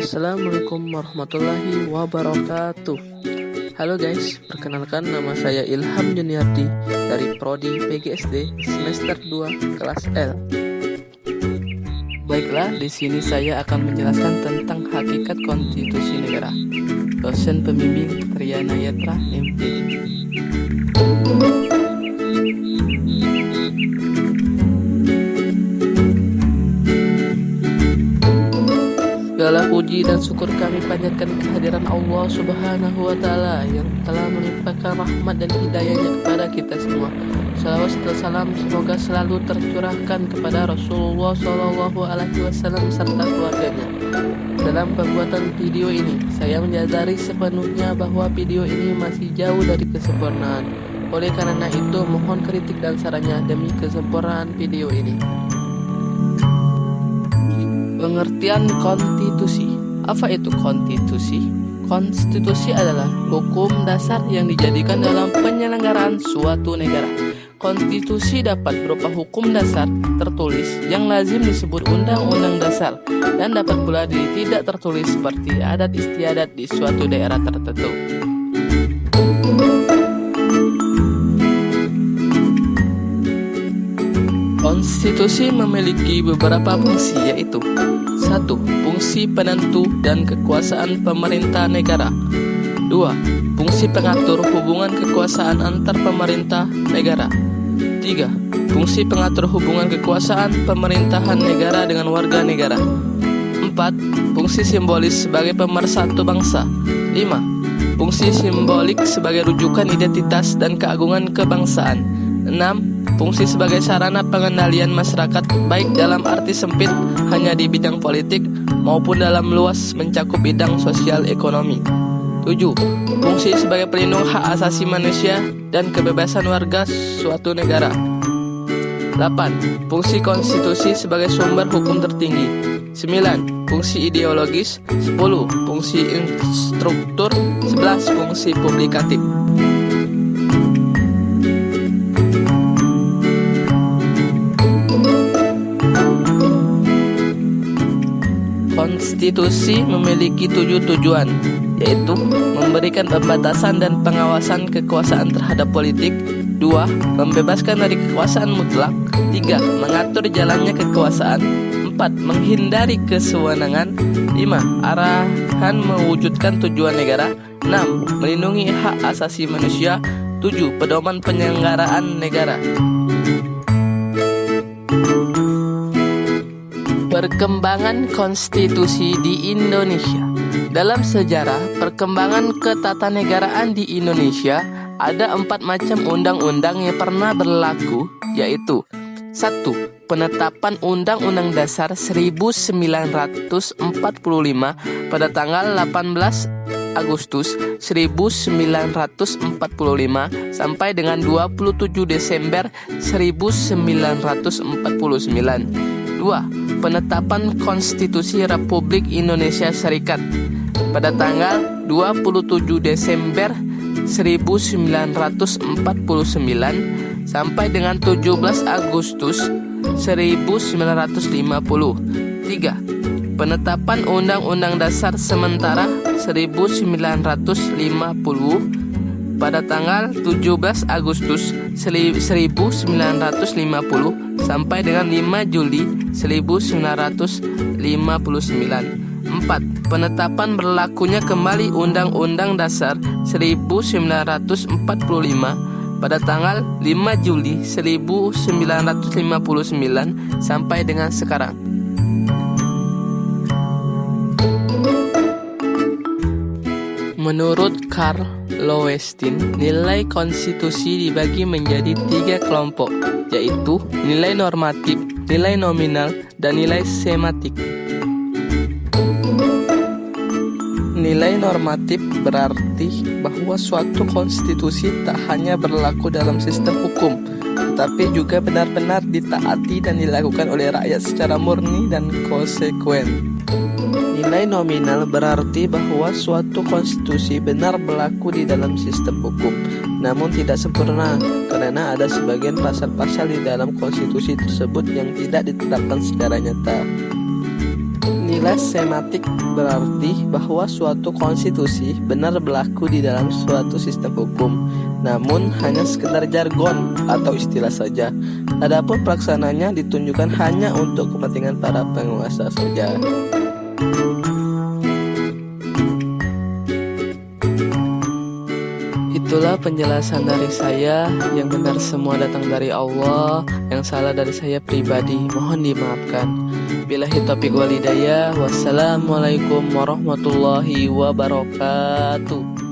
Assalamualaikum warahmatullahi wabarakatuh. Halo guys, perkenalkan nama saya Ilham Juniardi dari Prodi PGSD semester 2 kelas L. Baiklah, di sini saya akan menjelaskan tentang hakikat konstitusi negara. Dosen pembimbing Triana Yetra, MPD. Segala puji dan syukur kami panjatkan kehadiran Allah Subhanahu wa Ta'ala yang telah melimpahkan rahmat dan hidayahnya kepada kita semua. Salawat serta salam semoga selalu tercurahkan kepada Rasulullah Shallallahu Alaihi Wasallam serta keluarganya. Dalam pembuatan video ini, saya menyadari sepenuhnya bahwa video ini masih jauh dari kesempurnaan. Oleh karena itu, mohon kritik dan sarannya demi kesempurnaan video ini. Pengertian konstitusi. Apa itu konstitusi? Konstitusi adalah hukum dasar yang dijadikan dalam penyelenggaraan suatu negara. Konstitusi dapat berupa hukum dasar tertulis yang lazim disebut undang-undang dasar dan dapat pula tidak tertulis seperti adat istiadat di suatu daerah tertentu. Konstitusi memiliki beberapa fungsi, yaitu 1. Fungsi penentu dan kekuasaan pemerintah negara. 2. Fungsi pengatur hubungan kekuasaan antar pemerintah negara. 3. Fungsi pengatur hubungan kekuasaan pemerintahan negara dengan warga negara. 4. Fungsi simbolis sebagai pemersatu bangsa. 5. Fungsi simbolik sebagai rujukan identitas dan keagungan kebangsaan. 6. Fungsi sebagai sarana pengendalian masyarakat baik dalam arti sempit hanya di bidang politik maupun dalam luas mencakup bidang sosial ekonomi. 7. Fungsi sebagai pelindung hak asasi manusia dan kebebasan warga suatu negara. 8. Fungsi konstitusi sebagai sumber hukum tertinggi. 9. Fungsi ideologis. 10. Fungsi instruktur. 11. Fungsi publikatif. Konstitusi memiliki 7 tujuan, yaitu memberikan pembatasan dan pengawasan kekuasaan terhadap politik. 2. Membebaskan dari kekuasaan mutlak. 3. Mengatur jalannya kekuasaan. 4. Menghindari kesewenangan. 5. Arahan mewujudkan tujuan negara. 6. Melindungi hak asasi manusia. 7. Pedoman penyelenggaraan negara. Perkembangan konstitusi di Indonesia. Dalam sejarah perkembangan ketatanegaraan di Indonesia, ada 4 macam undang-undang yang pernah berlaku, yaitu 1. Penetapan Undang-Undang Dasar 1945 pada tanggal 18 Agustus 1945 sampai dengan 27 Desember 1949. 2. Penetapan Konstitusi Republik Indonesia Serikat pada tanggal 27 Desember 1949 sampai dengan 17 Agustus 1950. 3. Penetapan Undang-Undang Dasar Sementara 1950 pada tanggal 17 Agustus 1950 sampai dengan 5 Juli 1959. 4. Penetapan berlakunya kembali Undang-Undang Dasar 1945 pada tanggal 5 Juli 1959 sampai dengan sekarang. Menurut Karl Lowenstein, nilai konstitusi dibagi menjadi 3 kelompok, yaitu nilai normatif, nilai nominal, dan nilai sematik. Nilai normatif berarti bahwa suatu konstitusi tak hanya berlaku dalam sistem hukum, tetapi juga benar-benar ditaati dan dilakukan oleh rakyat secara murni dan konsekuen. Nilai nominal berarti bahwa suatu konstitusi benar berlaku di dalam sistem hukum, namun tidak sempurna karena ada sebagian pasal-pasal di dalam konstitusi tersebut yang tidak ditetapkan secara nyata. Istilah sematik berarti bahwa suatu konstitusi benar berlaku di dalam suatu sistem hukum, namun hanya sekedar jargon atau istilah saja. Adapun pelaksananya ditunjukkan hanya untuk kepentingan para penguasa saja. Itulah penjelasan dari saya. Yang benar semua datang dari Allah, yang salah dari saya pribadi, mohon dimaafkan. Billahi taufiq wal hidayah. Wassalamualaikum warahmatullahi wabarakatuh.